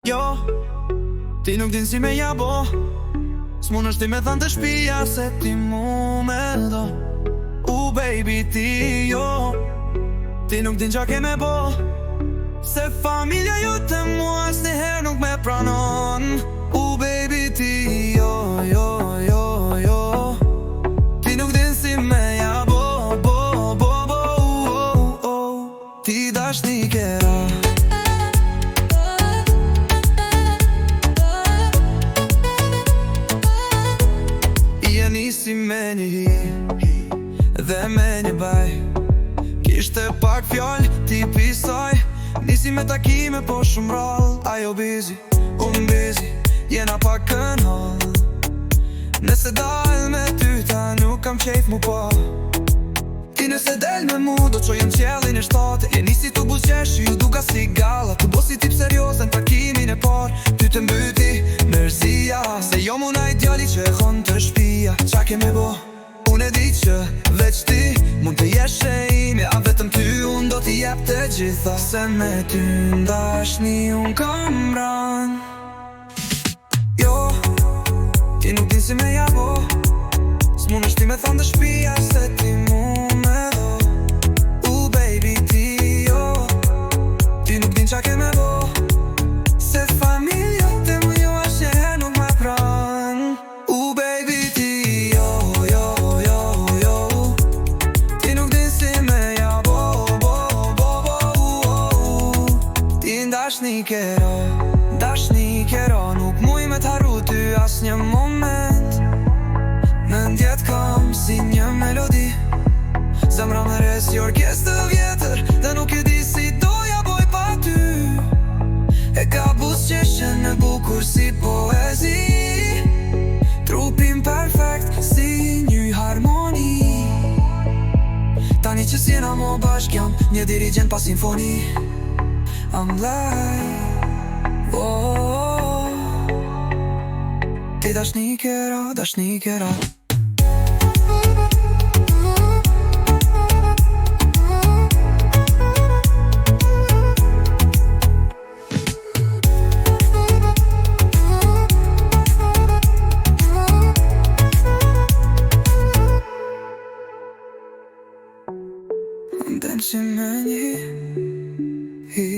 Jo, ti nuk din si me jabo. S'mun është ti me thanë të shpia se ti mu me do. Baby ti jo, ti nuk din qa ke me bo. Se familja ju të mua s'niher nuk me pranon. Baby ti jo, jo, jo, jo. Ti nuk din si me jabo, bo, bo, bo, oh, oh. Ti dashnikera. Nisi me një hi dhe me një baj. Kishte pak fjall, ti pisaj. Nisi me takime po shumë rall. Ajo busy, unë busy, jena pak kënall. Nëse dal me ty ta nuk kam qejf mu pa. Ti nëse del me mu do qojem qjellin e shtate. E nisi të buzqesh ju duka si galla. Të bosi tip serios në takimin e par. Ty të mbyti mërzia. Se jo muna i djali që e khon të shpia. Qa ke me bo? Unë e di që veç ti mund të jesh e imi. A vetëm ty unë do t'i jep të gjitha. Se me ty ndashni unë kam ran. Jo, ti nuk din si me jabo. S'mun është ti me thanë të shpia se ti mu me do. Baby ti jo, ti nuk din qa ke me bo. Se familja të më jo ashe nuk me pran. Baby ti jo, jo, jo, jo. Ti nuk din si me jabo, bo, bo, bo, oh. Ti ndashnikera, ndashnikera. Nuk muj me t'harru ty as një moment. Në ndjet kam si një melodi. Zemra me res i orkest të vjetër. Dhe nuk e di si doja boj pa ty. E ka bus qeshen e bukur si poezi. Trupin perfekt si një harmoni. Tani që s'jena mo bashk jam një dirigent pa simfoni. I'm like, oh. Ti dashnikera, dashnikera. Den si me një hi.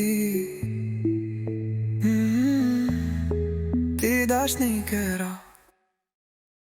Ti dashnikera.